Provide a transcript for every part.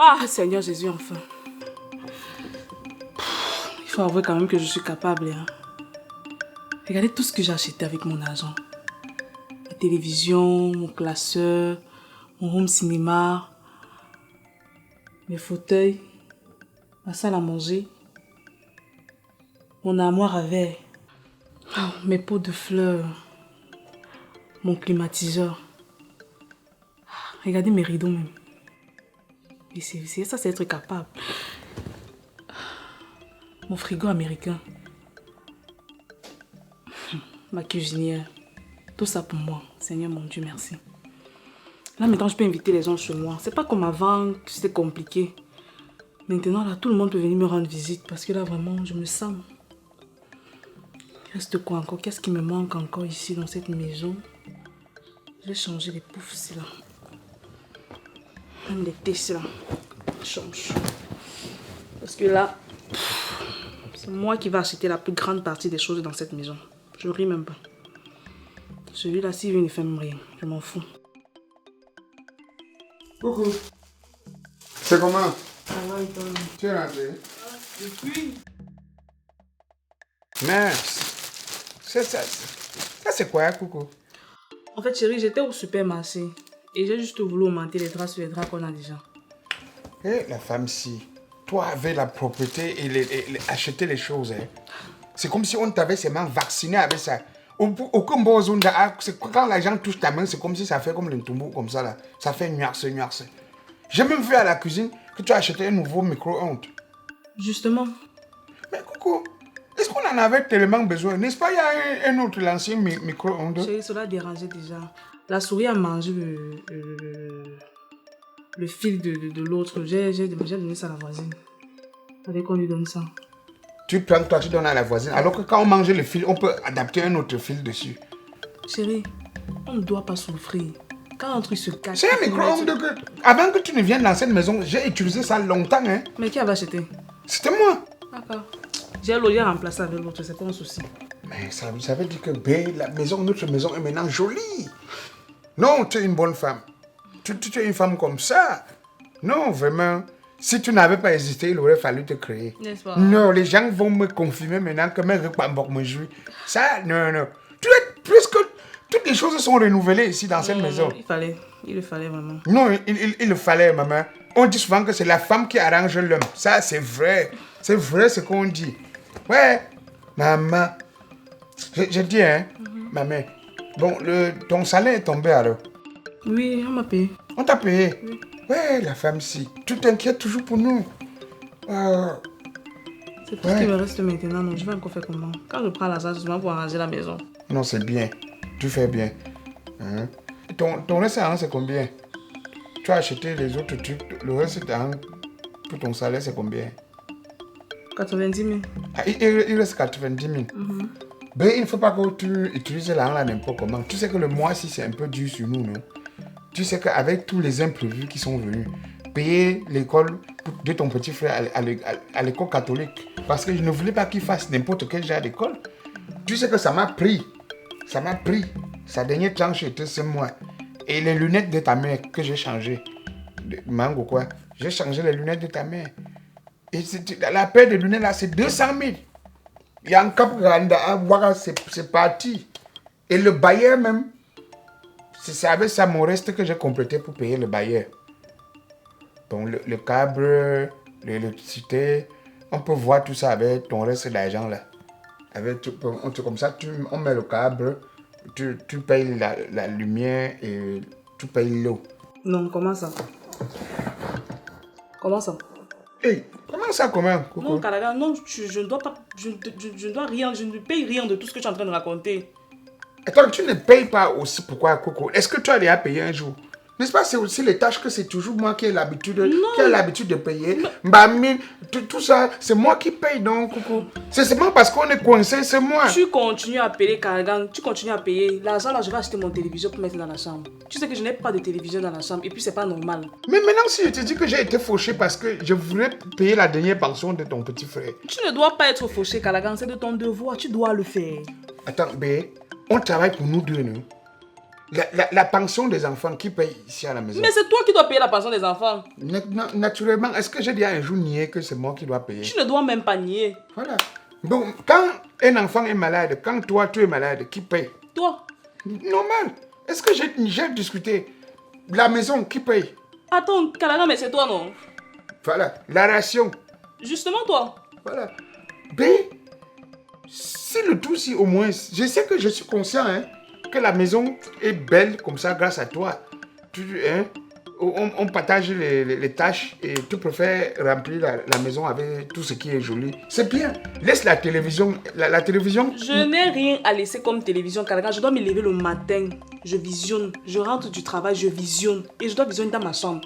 Ah, Seigneur Jésus, enfin. Il faut avouer quand même que je suis capable. Hein. Regardez tout ce que j'ai acheté avec mon argent. La télévision, mon classeur, mon home cinéma, mes fauteuils, ma salle à manger, mon armoire à verre, mes pots de fleurs, mon climatiseur. Regardez mes rideaux même. Et c'est ça, c'est être capable. Mon frigo américain. Ma cuisinière. Tout ça pour moi. Seigneur mon Dieu, merci. Là maintenant, je peux inviter les gens chez moi. C'est pas comme avant, c'était compliqué. Maintenant, là, tout le monde peut venir me rendre visite parce que là, vraiment, je me sens. Il reste quoi encore? Qu'est-ce qui me manque encore ici dans cette maison? Je vais changer les poufs, c'est là. Même les thés, c'est là. Je change. Parce que là, c'est moi qui vais acheter la plus grande partie des choses dans cette maison. Je ris même pas. Celui-là, s'il vient, il ne fait même rien. Je m'en fous. Coucou. C'est comment? Ça va, et toi? Tu es rentré? Depuis? Mince. Ça, c'est quoi, coucou? En fait, chérie, j'étais au supermarché. Et j'ai juste voulu augmenter les draps sur les draps qu'on a déjà. Eh, la femme-ci, toi avec la propriété et acheter les choses, hein. C'est comme si on t'avait seulement vacciné avec ça. Aucun besoin de... Quand la gens touche ta main, c'est comme si ça fait comme le tombeau, comme ça, là. Ça fait nuance. J'ai même vu à la cuisine que tu as acheté un nouveau micro-ondes. Justement. Mais coucou, est-ce qu'on en avait tellement besoin? N'est-ce pas, il y a un autre, l'ancien micro-ondes? Chérie, cela dérangeait déjà. La souris a mangé le fil de l'autre. J'ai donné ça à la voisine. Fallait qu'on lui donne ça. Tu prends, toi, tu donnes à la voisine. Alors que quand on mange le fil, on peut adapter un autre fil dessus. Chérie, on ne doit pas souffrir. Quand un truc se cache... C'est un micro-ondes que... Avant que tu ne viennes dans cette maison, j'ai utilisé ça longtemps, hein. Mais qui avait acheté? C'était moi. D'accord. J'ai l'autre remplacé avec l'autre, c'est pas un souci. Mais ça veut dire que notre maison est maintenant jolie. Non, tu es une bonne femme. Tu es une femme comme ça. Non, vraiment. Si tu n'avais pas hésité, il aurait fallu te créer. N'est-ce pas? Non, les gens vont me confirmer maintenant que mes repas me jouent. Ça, non. Tu es plus que... Toutes les choses sont renouvelées ici dans cette maison. Il le fallait vraiment. Non, il le fallait, maman. On dit souvent que c'est la femme qui arrange l'homme. Ça, c'est vrai. C'est vrai ce qu'on dit. Ouais, maman. Je dis, hein, maman. Bon, ton salaire est tombé alors. Oui, on m'a payé. On t'a payé? Oui. Ouais, la femme-ci. Tu t'inquiètes toujours pour nous. C'est tout ce qui me reste maintenant, donc je vais encore faire comment? Quand je prends l'argent, justement pour arranger la maison. Non, c'est bien. Tu fais bien. Hein? Ton reste à c'est combien? Tu as acheté les autres trucs. Le reste pour ton salaire, c'est combien? 90 000. Ah, il reste 90 000. Ben, il ne faut pas que tu utilises l'argent là n'importe comment. Tu sais que le mois-ci, c'est un peu dur sur nous, non? Tu sais qu'avec tous les imprévus qui sont venus, payer l'école de ton petit frère à l'école catholique, parce que je ne voulais pas qu'il fasse n'importe quel genre d'école. Tu sais que ça m'a pris. Sa dernière tranche était ce mois. Et les lunettes de ta mère que j'ai changées. Mango quoi? J'ai changé les lunettes de ta mère. Et la paire de lunettes là, c'est 200 000. Il y a un cap voilà, c'est parti. Et le bailleur même, c'est avec ça mon reste que j'ai complété pour payer le bailleur. Donc le câble, l'électricité, on peut voir tout ça avec ton reste d'argent là. Comme ça, on met le câble, tu payes la lumière et tu payes l'eau. Non, comment ça? Comment ça? Hey, comment ça, comment? Coucou? Non, Kalaga, non, je ne dois pas, je ne dois rien, je ne paye rien de tout ce que tu es en train de raconter. Attends, tu ne payes pas aussi pourquoi, Coco? Est-ce que tu as déjà payé un jour? N'est-ce pas, c'est aussi les tâches que c'est toujours moi qui ai l'habitude de payer. Mbami, tout ça, c'est moi qui paye donc, Coco. C'est seulement parce qu'on est coincé, c'est moi. Tu continues à payer, Kalagan, tu continues à payer. L'argent là, je vais acheter mon téléviseur pour mettre dans la chambre. Tu sais que je n'ai pas de téléviseur dans la chambre et puis c'est pas normal. Mais maintenant, si je te dis que j'ai été fauché parce que je voulais payer la dernière pension de ton petit frère. Tu ne dois pas être fauché, Kalagan, c'est de ton devoir, tu dois le faire. Attends, bé, on travaille pour nous deux, non? La pension des enfants, qui paye ici à la maison? Mais c'est toi qui dois payer la pension des enfants. Naturellement, est-ce que j'ai dit un jour nier que c'est moi qui dois payer? Tu ne dois même pas nier. Voilà. Donc, quand un enfant est malade, quand toi tu es malade, qui paye? Toi. Normal. Est-ce que j'ai discuté? La maison, qui paye? Attends, Kalaga, mais c'est toi, non? Voilà. La ration. Justement, toi. Voilà. Mais, si le tout, si au moins, je sais que je suis conscient, hein, que la maison est belle comme ça grâce à toi. On partage les tâches et tu préfères remplir la maison avec tout ce qui est joli. C'est bien. Laisse la télévision. La télévision. Je n'ai rien à laisser comme télévision, Kalaga. Je dois me lever le matin. Je visionne. Je rentre du travail, je visionne. Et je dois visionner dans ma chambre.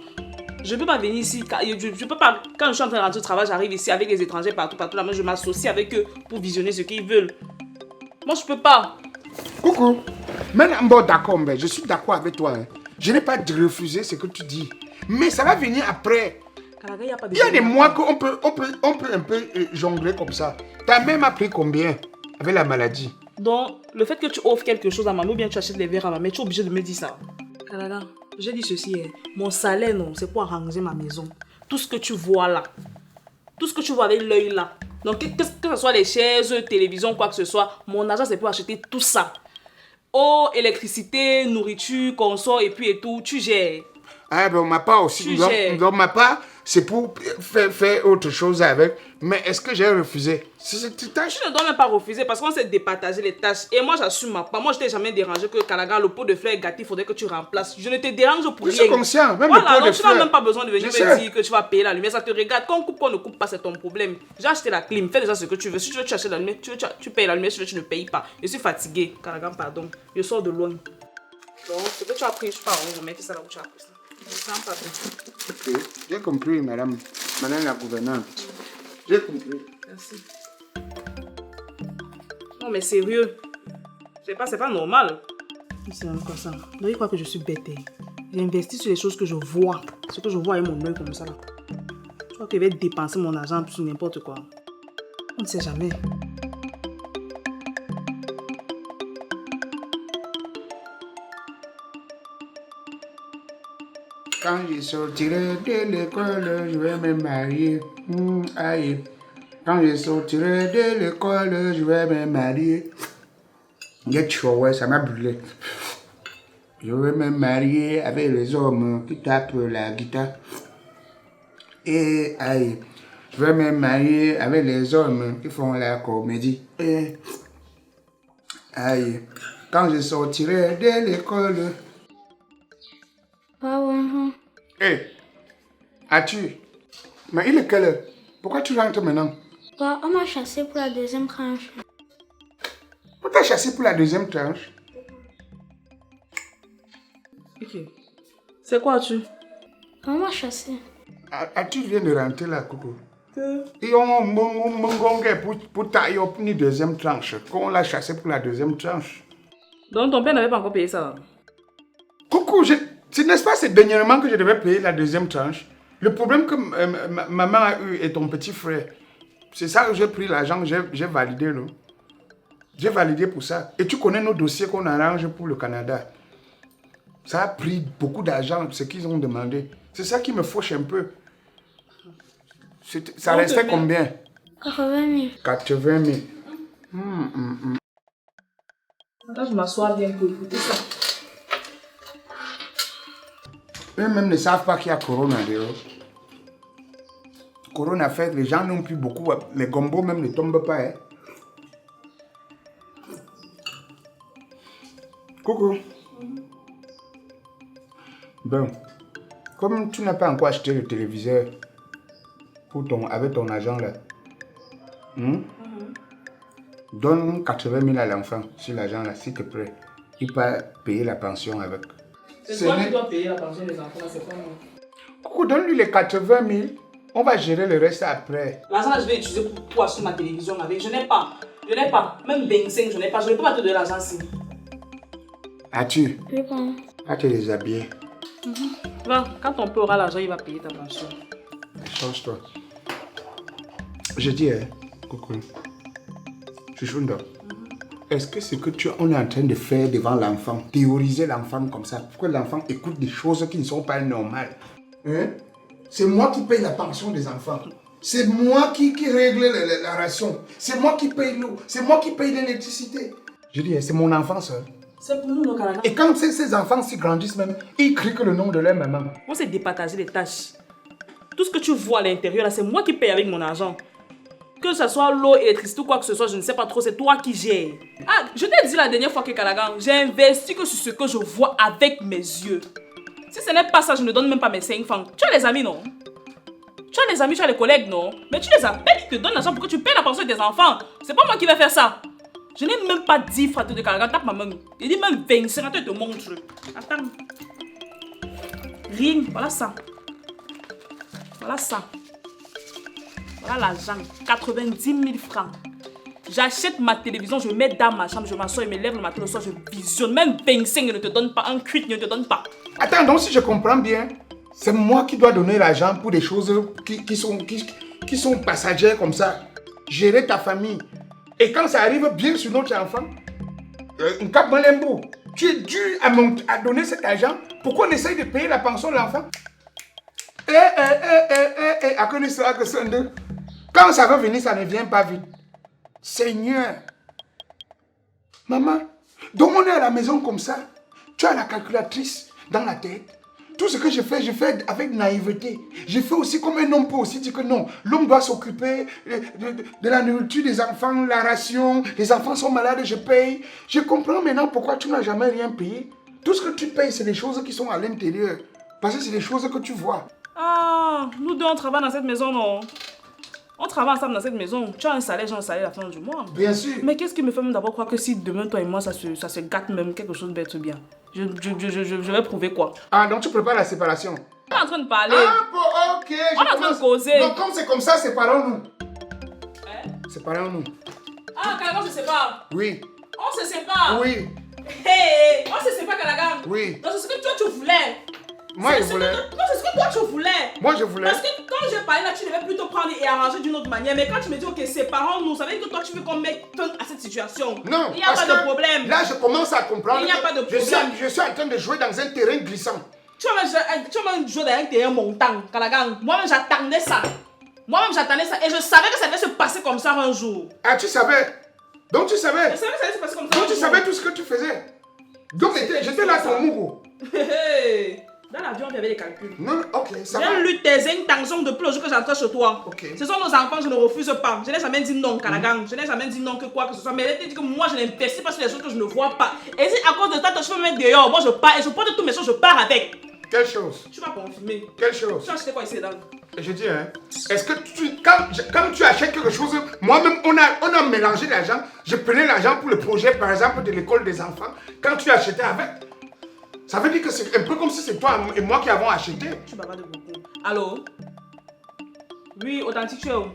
Je ne peux pas venir ici. Je peux pas. Quand je suis en train de rentrer du travail, j'arrive ici avec les étrangers partout. Là, moi, je m'associe avec eux pour visionner ce qu'ils veulent. Moi, je peux pas. Coucou. Maintenant, bon, d'accord, mais je suis d'accord avec toi. Hein. Je n'ai pas refusé ce que tu dis. Mais ça va venir après. Kalaga, il y a des mois qu'on peut un peu jongler comme ça. Tu as même appris combien avec la maladie? Donc, le fait que tu offres quelque chose à maman ou bien tu achètes les verres à maman, tu es obligé de me dire ça. Kalaga, j'ai dit ceci, hein. Mon salaire, non, c'est pour arranger ma maison. Tout ce que tu vois là, tout ce que tu vois avec l'œil là. Donc, que ce soit les chaises, télévision, quoi que ce soit, mon argent, c'est pour acheter tout ça. Eau, électricité, nourriture, consort et puis et tout, tu gères. Ah ben ma part aussi. Donc ma part, c'est pour faire autre chose avec. Mais est-ce que j'ai refusé? C'est tâche. Tu ne dois même pas refuser parce qu'on s'est départagé les tâches. Et moi, j'assume ma part. Moi, je t'ai jamais dérangé que Kalaga, le pot de fleurs est gâté, il faudrait que tu remplaces. Je ne te dérange pour rien. Je suis conscient. Même voilà, le pot donc de tu fleurs. n'as même pas besoin de venir me dire que tu vas payer la lumière. Ça te regarde. Quand on coupe, qu'on ne coupe pas, c'est ton problème. J'ai acheté la clim. Fais déjà ce que tu veux. Si tu veux, tu achètes la lumière. Tu payes la lumière. Si tu veux, tu ne payes pas. Je suis fatiguée. Kalaga, pardon. Je sors de loin. Donc, ce que tu as pris, je sais pas, on remet ça là où tu as pris ça. Je sens pas bien. Ok, j'ai compris, madame la gouvernante. J'ai compris. Merci. Non, mais sérieux. C'est pas normal. C'est encore ça. Donc, il croit que je suis bête. J'investis sur les choses que je vois. Ce que je vois avec mon œil comme ça là. Je crois qu'il va dépenser mon argent sur n'importe quoi. On ne sait jamais. Quand je sortirai de l'école, je vais me marier. Aïe. Quand je sortirai de l'école, je vais me marier. Get your way, ça m'a brûlé. Je vais me marier avec les hommes qui tapent la guitare. Et aïe. Je vais me marier avec les hommes qui font la comédie. Et aïe. Quand je sortirai de l'école. Hé, as-tu? Mais il est quelle heure? Pourquoi tu rentres maintenant? Bah, on m'a chassé pour la deuxième tranche. On t'a chassé pour la deuxième tranche? Ok. C'est quoi tu? On m'a chassé. Tu viens de rentrer là, Coco? Et on pour tailler une deuxième tranche. Qu'on l'a chassé pour la deuxième tranche. Donc ton père n'avait pas encore payé ça? Coucou, n'est-ce pas c'est dernièrement que je devais payer la deuxième tranche? Le problème que maman a eu et ton petit frère, c'est ça que j'ai pris l'argent, j'ai validé, non? J'ai validé pour ça. Et tu connais nos dossiers qu'on arrange pour le Canada. Ça a pris beaucoup d'argent, ce qu'ils ont demandé. C'est ça qui me fauche un peu. Ça restait combien? 80 000. 80 000. Là, je m'assois bien pour écouter ça. Eux-mêmes ne savent pas qu'il y a Corona dehors. Corona fait que les gens n'ont plus beaucoup. Les gombos même ne tombent pas. Hein. Coucou. Bon, comme tu n'as pas encore acheté le téléviseur avec ton argent là, donne 80 000 à l'enfant sur l'argent là, s'il te plaît. Il peut payer la pension avec. C'est toi qui dois payer la pension des enfants, c'est pas moi. Coucou, donne-lui les 80 000. On va gérer le reste après. L'argent je vais utiliser pour acheter ma télévision avec. Je n'ai pas. Même 25, je n'ai pas. Je ne peux pas te donner l'argent ici. As-tu? Oui, bon. Va te déshabiller. Va, quand ton père aura l'argent, il va payer ta pension. Change-toi. Je dis, coucou. Chuchunda. Est-ce que ce que on est en train de faire devant l'enfant, théoriser l'enfant comme ça, pour que l'enfant écoute des choses qui ne sont pas normales, hein? C'est moi qui paye la pension des enfants. C'est moi qui règle la ration. C'est moi qui paye l'eau. C'est moi qui paye l'électricité. Je dis, c'est mon enfant seul. C'est pour nous, nos Kalagan. Et quand ces enfants s'y grandissent même, ils crient que le nom de leur maman. On s'est départagé les tâches. Tout ce que tu vois à l'intérieur, là, c'est moi qui paye avec mon argent. Que ce soit l'eau, l'électricité ou quoi que ce soit, je ne sais pas trop, c'est toi qui gères. Ah, je t'ai dit la dernière fois que Kalagan, j'ai investi que sur ce que je vois avec mes yeux. Si ce n'est pas ça, je ne donne même pas mes 5 francs. Tu as les amis, non? Tu as les amis, tu as les collègues, non? Mais tu les appelles, ils te donnent l'argent pour que tu payes la pension de tes enfants. C'est pas moi qui vais faire ça. Je n'ai même pas dit, frère de Kalagan, tape ma main. Il dit même 25, attends, je te montre. Attends. Rien, voilà ça. Voilà ça. Voilà l'argent, 90 000 francs. J'achète ma télévision, je mets dans ma chambre, je m'assois et me lève le matin, le soir, je visionne. Même 25 ne te donne pas, un cuit ne te donne pas. Attends, donc si je comprends bien, c'est moi qui dois donner l'argent pour des choses qui sont passagères comme ça. Gérer ta famille. Et quand ça arrive bien sur notre enfant, un cap malembo, tu es dû à donner cet argent pour qu'on essaye de payer la pension de l'enfant. À quoi ça que c'est deux? Quand ça va venir, ça ne vient pas vite. Seigneur. Maman, donc on est à la maison comme ça. Tu as la calculatrice dans la tête. Tout ce que je fais avec naïveté. Je fais aussi comme un homme peut aussi dire que non. L'homme doit s'occuper de la nourriture des enfants, la ration. Les enfants sont malades, je paye. Je comprends maintenant pourquoi tu n'as jamais rien payé. Tout ce que tu payes, c'est des choses qui sont à l'intérieur. Parce que c'est des choses que tu vois. Ah, nous deux, on travaille dans cette maison, non? On travaille ensemble dans cette maison. Tu as un salaire, j'ai un salaire à la fin du mois. Bien sûr. Mais qu'est-ce qui me fait même d'abord croire que si demain, toi et moi, ça se gâte même, quelque chose va être bien? Je vais prouver quoi? Ah, donc tu prépares la séparation? On est en train de parler. Ah, bon, ok. On est en train de causer. Donc comme c'est comme ça, séparons-nous. Hein? Séparons-nous. Ah, Kalagan, on se sépare. Oui. On se sépare. Oui. Hey, on se sépare, Kalagan. Oui. Donc c'est ce que toi tu voulais. Moi, je voulais. Non, c'est ce que toi tu voulais. Moi, je voulais. Parce que quand j'ai parlé là, tu devais plutôt prendre et arranger d'une autre manière. Mais quand tu me dis, ok, séparons-nous, ça veut dire que toi, tu veux qu'on mette fin à cette situation. Non, il n'y a pas de problème. Là, je commence à comprendre. Il n'y a pas de problème. Je suis en train de jouer dans un terrain glissant. Tu vas même jouer dans un terrain montant, Kalagan. Moi-même, j'attendais ça. Et je savais que ça devait se passer comme ça un jour. Ah, tu savais? Donc, tu savais? Je savais que ça allait se passer comme ça. Donc, tu savais tout ce que tu faisais? Donc, j'étais là, ton mougou. Dans l'avion, il y avait des calculs. Non, ok, ça va. J'ai lu tes intentions depuis le jour que j'entrais chez toi. Ok. Ce sont nos enfants, je ne refuse pas. Je n'ai jamais dit non, Kalagan. Je n'ai jamais dit non que quoi que ce soit. Mais elle t'a dit que moi, je n'investis pas sur les choses que je ne vois pas. Et si à cause de ça, tu veux me mettre dehors, moi je pars et je porte toutes mes choses, je pars avec. Quelle chose? Tu vas confirmer. Quelle chose? Tu as acheté quoi ici dedans? Je dis, hein, est-ce que quand tu achètes quelque chose, moi-même, on a mélangé l'argent. Je prenais l'argent pour le projet, par exemple, de l'école des enfants. Quand tu achetais avec, ça veut dire que c'est un peu comme si c'est toi et moi qui avons acheté. Tu bavardes beaucoup. Allô? Oui, authentique, tu es où?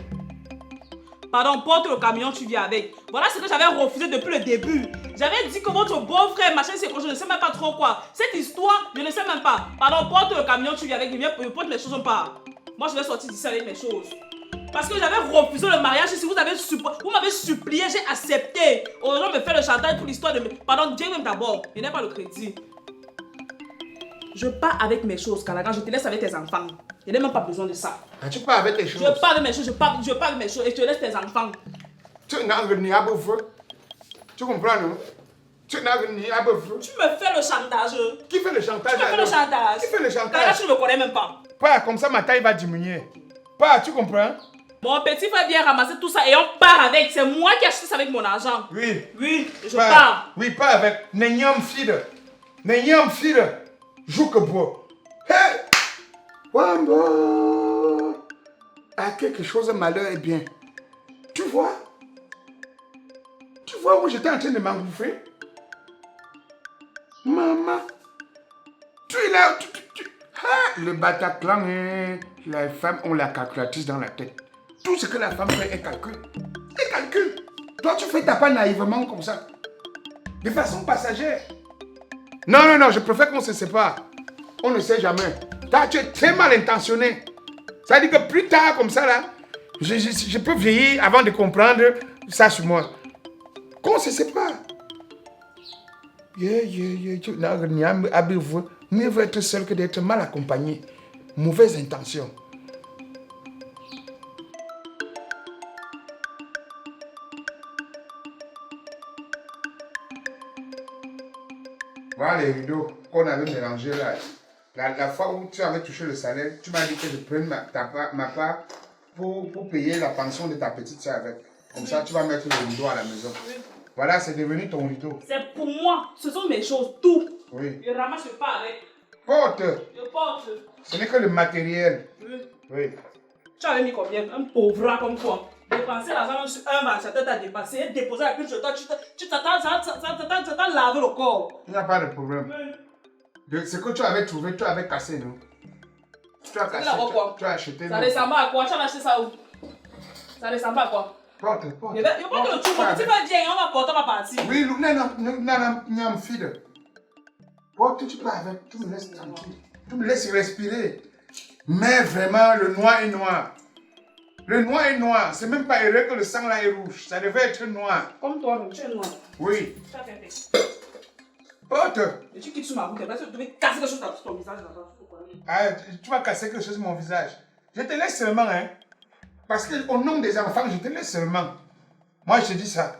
Pardon, porte le camion, tu viens avec. Voilà ce que j'avais refusé depuis le début. J'avais dit que votre beau-frère, machin, c'est quoi, je ne sais même pas trop quoi. Cette histoire, je ne sais même pas. Pardon, porte le camion, tu viens avec. Porte les choses, on part. Moi, je vais sortir d'ici avec mes choses. Parce que j'avais refusé le mariage. Si vous m'avez supplié, j'ai accepté. Aujourd'hui, on me fait le chantage pour l'histoire de... Pardon, Dieu même d'abord. Je n'ai pas le crédit. Je pars avec mes choses, Kalagan. Je te laisse avec tes enfants. Je n'ai même pas besoin de ça. Ah, tu pars avec tes choses? Je pars avec mes choses, je pars avec mes choses et je te laisse tes enfants. Tu n'as rien à bouffer. Tu comprends, non? Tu n'as rien à bouffer. Tu me fais le chantage. Qui fait le chantage? Tu me fais le chantage. Qui fait le chantage? Kalagan, tu ne me connais même pas. Pas comme ça, ma taille va diminuer. Pas, tu comprends? Mon petit frère vient ramasser tout ça et on part avec. C'est moi qui ai acheté ça avec mon argent. Oui. Oui, je pars. Oui, pas avec. N'ayam fide. N'ayam fide. Joue que bois. Hey! Wambo! À quelque chose de malheur est bien. Tu vois? Tu vois où j'étais en train de m'engouffrer? Maman! Tu es là. Ah, le Bataclan, hein? Les femmes ont la calculatrice dans la tête. Tout ce que la femme fait, elle calcule. Elle calcule. Toi, tu fais ta part naïvement comme ça. De façon passagère. Non, je préfère qu'on se sépare. On ne sait jamais. Tu es très mal intentionné. Ça veut dire que plus tard, comme ça, là, je peux vieillir avant de comprendre ça sur moi. Qu'on se sépare. Mieux vaut être seul que d'être mal accompagné. Mauvaise intention. Voilà les rideaux qu'on avait mélangés là. La fois où tu avais touché le salaire, tu m'as dit que je prenne ma part pour payer la pension de ta petite soeur avec. Comme ça, tu vas mettre le rideau à la maison. Oui. Voilà, c'est devenu ton rideau. C'est pour moi. Ce sont mes choses, tout. Oui. Je ramasse pas avec. Porte. Je porte. Ce n'est que le matériel. Oui. Oui. Tu avais mis combien? Un pauvre comme toi. Dépenser l'argent sur un ventilateur, t'as dépassé. Et déposer la plus de toi, tu t'attends laver le corps. Il n'y a pas de problème. Oui. Ce que tu avais trouvé, tu avais cassé, non? Tu as cassé, tu as acheté. Ça ressemble à quoi? Tu as acheté ça où? Ça ressemble à quoi? Porte. Je vais pas te le tuer, tu vas dire, on va porter ma partie. Oui, non, fille. Porte, tu pars avec, tu me laisses tranquille. Tu me laisses respirer. Mais vraiment, le noir est noir. Le noir est noir. C'est même pas heureux que le sang là est rouge. Ça devait être noir. Comme toi, tu es noir. Oui. Tu as fait. Porte. Et tu quittes sur ma route, parce que tu devais casser quelque chose sur ton visage là-bas. Ah, tu vas casser quelque chose sur mon visage. Je te laisse seulement, hein. Parce qu'au nom des enfants, je te laisse seulement. Moi, je te dis ça.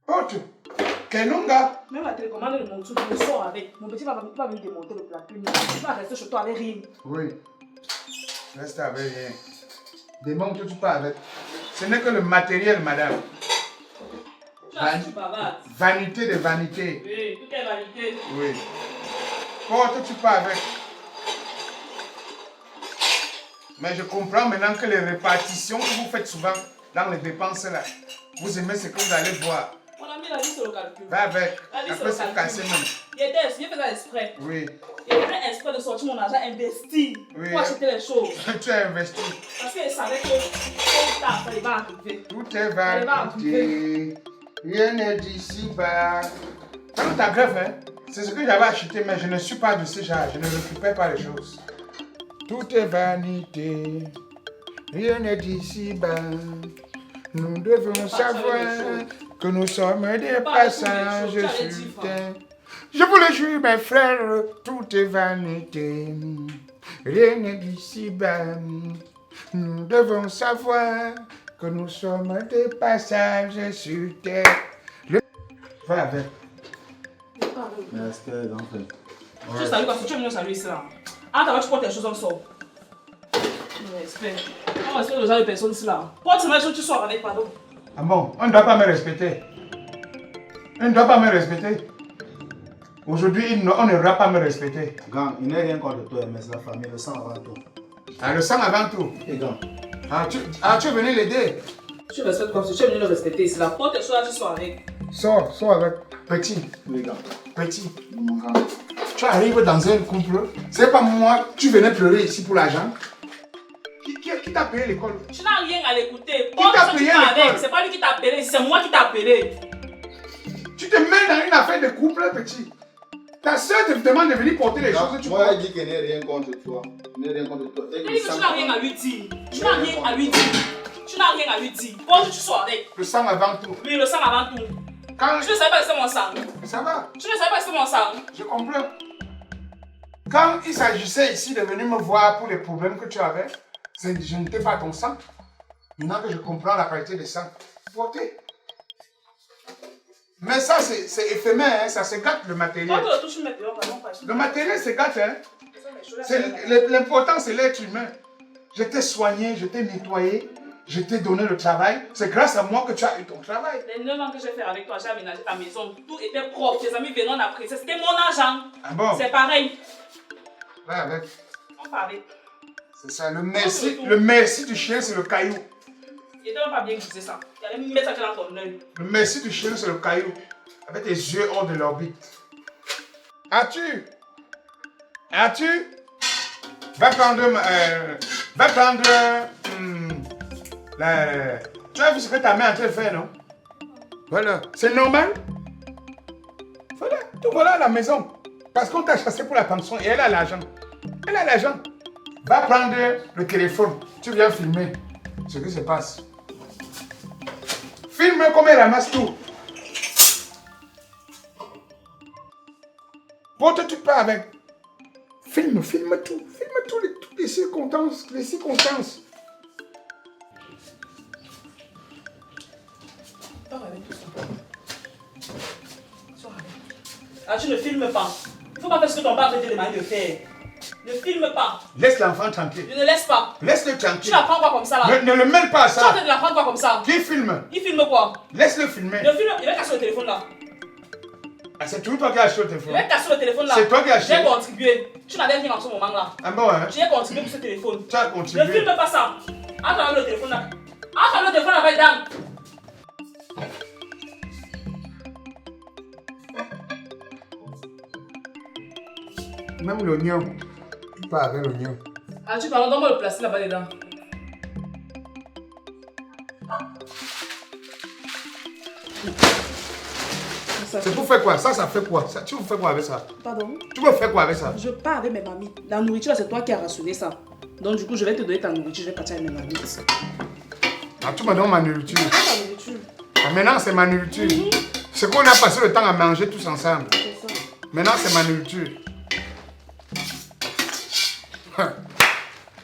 Porte. Kenonga. Même la télécommande de mon truc, je sors avec. Mon petit va venir démonter le plateau. Tu vas rester chez toi avec rien. Oui. Reste avec rien. Démonte que tu pars avec. Ce n'est que le matériel, madame. Vanité de vanité. Oui, tout est vanité. Oui. Porte, tu pars avec. Mais je comprends maintenant que les répartitions que vous faites souvent dans les dépenses là, vous aimez ce que vous allez voir. On a mis la vie sur le calcul. Va avec. Après, c'est cassé même. Il fait ça exprès. Oui. Il fait exprès de sortir mon argent investi pour acheter les choses. Tu as investi. Parce qu'il savait que tout tard, ça va arriver. Tout est vanité. Rien n'est d'ici bas. Dans ta grève, hein, c'est ce que j'avais acheté, mais je ne suis pas de ce genre. Je ne récupère pas les choses. Tout est vanité. Rien n'est d'ici bas. Nous devons savoir que nous sommes des passages sur terre. Je vous le jure, mes frères, tout est vanité. Rien n'est d'ici bas. Nous devons savoir que nous sommes des passages sur terre. Va avec. Mais est-ce que, en fait... Je salue parce que tu es venu saluer ça. Ah, t'as tu portes tes choses en sort. Respect. On respecte le genre de personnes là. Porte mes choses, tu sors avec, pardon. Ah bon, on ne doit pas me respecter. On ne doit pas me respecter. Aujourd'hui, on ne doit pas me respecter. Gang, il n'est rien contre toi, mais c'est la famille, le sang avant tout. Ah, le sang avant tout. Et gang. Tu es venu l'aider. Tu respectes comme si tu es venu le respecter. C'est la porte tes choses là, tu sors avec. Sors avec. Petit. Oui, gang. Petit. Tu arrives dans un couple. C'est pas moi, tu venais pleurer ici pour l'argent. Qui t'a payé l'école? Tu n'as rien à l'écouter. Qui t'a payé l'école? C'est pas lui qui t'a appelé, c'est moi qui t'a appelé. Tu te mets dans une affaire de couple, petit. Ta soeur te demande de venir porter les choses. Moi, elle dit qu'elle n'est rien contre toi. Elle n'est rien contre toi. Elle dit que tu n'as rien à lui dire. Tu n'as rien à lui dire. Tu n'as rien à lui dire. Bon, tu sors avec. Le sang avant tout. Oui, le sang avant tout. Quand... Tu ne savais pas que c'était mon sang. Ça va. Tu ne savais pas que c'était mon sang. Je comprends. Quand il s'agissait ici de venir me voir pour les problèmes que tu avais, je n'étais pas ton sang. Maintenant que je comprends la qualité des sangs, portez. Mais ça, c'est éphémère, hein? Ça se gâte le matériel. Le matériel se gâte. Hein? L'important, c'est l'être humain. Je t'ai soigné, je t'ai nettoyé, je t'ai donné le travail. C'est grâce à moi que tu as eu ton travail. Les 9 ans que j'ai fait avec toi, j'ai aménagé ta maison. Tout était propre. Tes amis venaient en apprécier. C'était mon argent. Ah bon? C'est pareil. Va avec. On parlait. C'est ça, le merci du chien, c'est le caillou. Il était même pas bien glissé ça. Il allait mettre ça dans ton œil. Le merci du chien, c'est le caillou. Avec tes yeux hors de l'orbite. As-tu? Va prendre... Tu as vu ce que ta mère a en train de faire, non? Voilà. C'est normal? Voilà. Tout voilà à la maison. Parce qu'on t'a chassé pour la pension et elle a l'argent. Elle a l'argent. Va prendre le téléphone. Tu viens filmer ce qui se passe. Filme comme elle ramasse tout. Porte-tu pas avec. Filme tout. Toutes les circonstances. Pars avec tout ça. Ah, tu ne filmes pas. Il ne faut pas faire ce que ton père te demande de faire. Ne filme pas. Laisse l'enfant tranquille. Je ne laisse pas. Laisse-le Tu tranquille. l'apprends quoi comme ça là? Ne le mêle pas à Tu es en train ça. de l'apprendre quoi comme ça? Qui filme? Il filme quoi? Laisse-le filmer. Le film, il va casser le téléphone là. Ah, c'est toujours toi qui as acheté le Il téléphone. va casser le téléphone là. C'est toi qui as acheté. J'ai contribué. Tu n'avais rien en ce moment là. Ah bon, hein? J'ai contribué pour ce téléphone. Tu as Ne contribué. filme pas ça. Entre avec le téléphone là. Entre avec le téléphone avec dame. Même l'oignon. Pas avec l'oignon. Ah, tu parles, donne-moi le plastique là-bas dedans. C'est pour faire quoi? Ça fait quoi? Tu veux faire quoi avec ça? Pardon? Tu veux faire quoi avec ça? Je pars avec mes mamies. La nourriture, c'est toi qui as rationné ça. Donc du coup, je vais te donner ta nourriture, je vais partir avec mes mamies. Ah, tu me donnes ma nourriture. Ta nourriture. Ah, maintenant, c'est ma nourriture. C'est qu'on a passé le temps à manger tous ensemble. C'est ça. Maintenant, c'est ma nourriture.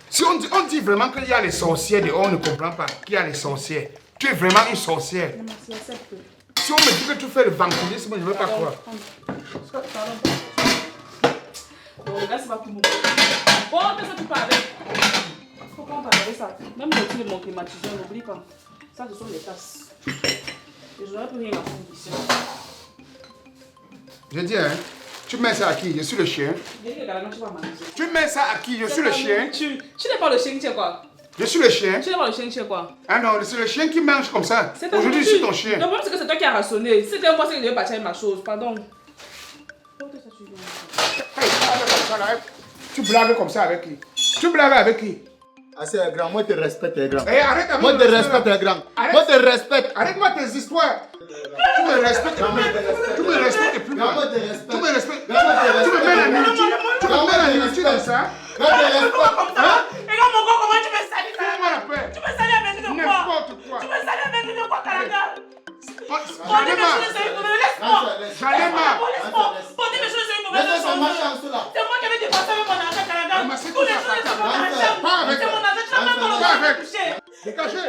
Si on dit vraiment qu'il y a les sorcières dehors, on ne comprend pas qu'il y a les sorcières. Tu es vraiment une sorcière. Non, merci, accepte. Si on me dit que tu fais le vampirisme, je ne veux pas croire. Pardon. Bon, regarde, c'est pas tout bon. Bon, qu'est-ce que tu parles avec? Faut qu'on parle avec ça. Même le truc de mon climatiseur, n'oublie pas. Ça, ce sont les tasses. Et je n'aurais plus rien à fondre ici. Je dis, hein, tu mets ça à qui? Je suis le chien. Je dis que Galana, tu vas m'amuser. Tu mets ça à qui? Je suis le chien. Tu n'es pas le chien, tu es quoi? Je suis le chien. Tu n'es pas le chien, tu es quoi? Ah non, c'est le chien qui mange comme ça. C'est ta Aujourd'hui, je nourriture. suis ton chien. Le problème, c'est que c'est toi qui as rationné. Si c'était moi, c'est que je devais partir avec ma chose. Pardon. Hey, tu blagues comme ça avec qui? Tu blagues avec qui? Ah, c'est grand. Moi, je te respecte, grand. Hey, arrête avec Moi, je le te respect, respecte, là. grand. Arrête. Moi, je te respecte. Arrête-moi tes histoires. Tu me respectes. Tu me respectes plus. Grand, moi, je te respecte. Tu me respectes. Grand, moi, je te Tu me mets la respecte. nourriture. Tu me mets la nourriture dans ça. Grand, je te respecte. Hein? Et là, mon gars, comment tu me salis ça? Fais-moi la paix. Tu me salis avec de quoi? N'importe quoi. Tu me salis avec de quoi, Caraga? J'en ai marre. Laisse-moi. J'en ai marre. Pour dire que je suis une mauvaise Laisse-moi ma personne. chance là. C'est moi qui vais dépasser avec mon argent, Caraga. Mais c'est Tous les tout jours, ça, c'est mon pas argent. avec. C'est mon argent. Tu n'as même pas le Pas droit de avec. me toucher. Dégagez.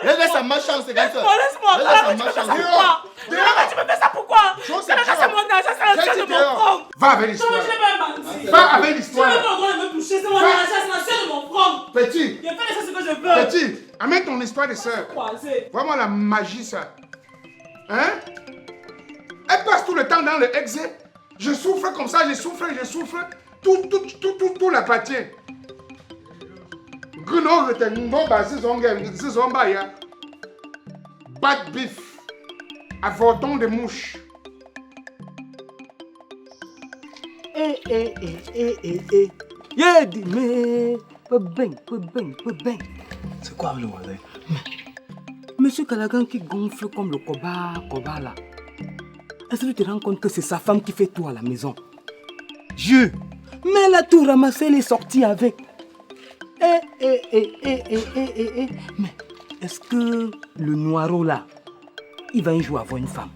Laisse ma chance, grand. Laisse-moi. Caraga, tu me fais ça pourquoi? Caraga, tu me fais ça pourquoi? Caraga, c'est mon argent, c'est la seule de mon front. Va avec Je l'histoire. n'ai pas menti. Va avec Tu n'as l'histoire. pas le droit de me toucher. C'est mon argent, c'est la seule de mon front. Petit. Je fais ça ce que je veux. Petit. Amène ton histoire de sœur. Croisé. Vraiment la magie, ça. Hein? Elle passe tout le temps dans le excès. Je souffre comme ça, je souffre. Tout l'appartient. Gruno, je t'ai bon basé, zomba, ya. Bad beef. Avorton de mouche. Yeah, mais pas bien. C'est quoi le voisin? Monsieur Calagan qui gonfle comme le coba là. Est-ce que tu te rends compte que c'est sa femme qui fait tout à la maison? Dieu! Mais elle a tout ramassé, elle est sortie avec. Mais est-ce que le noiro là, il va un jour avoir une femme?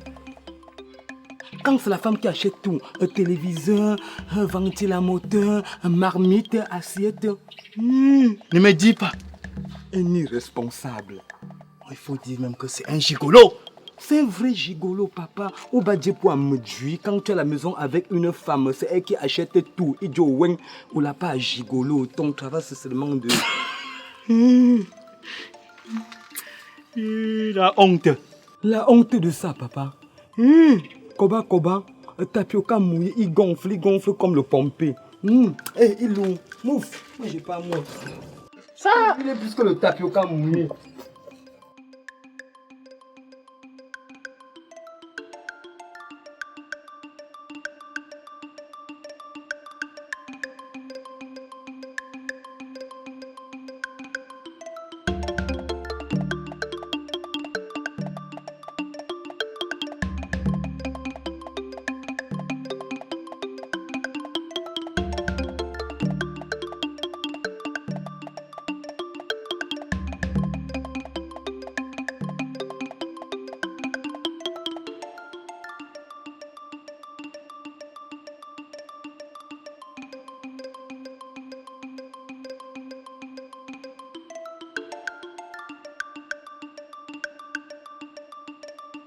Quand c'est la femme qui achète tout, un téléviseur, un ventilateur, un marmite, assiette. Ne me dis pas. Un irresponsable. Il faut dire même que c'est un gigolo. C'est un vrai gigolo, papa. Au bas de pour me dire, quand tu es à la maison avec une femme, c'est elle qui achète tout. Et Joe ou la pas gigolo. Ton travail, c'est seulement de. La honte. La honte de ça, papa. Koba, tapioca mouillé, il gonfle comme le pompé. Il lourd. Mouf. Moi, j'ai pas moi. Ça, il est plus que le tapioca mouillé.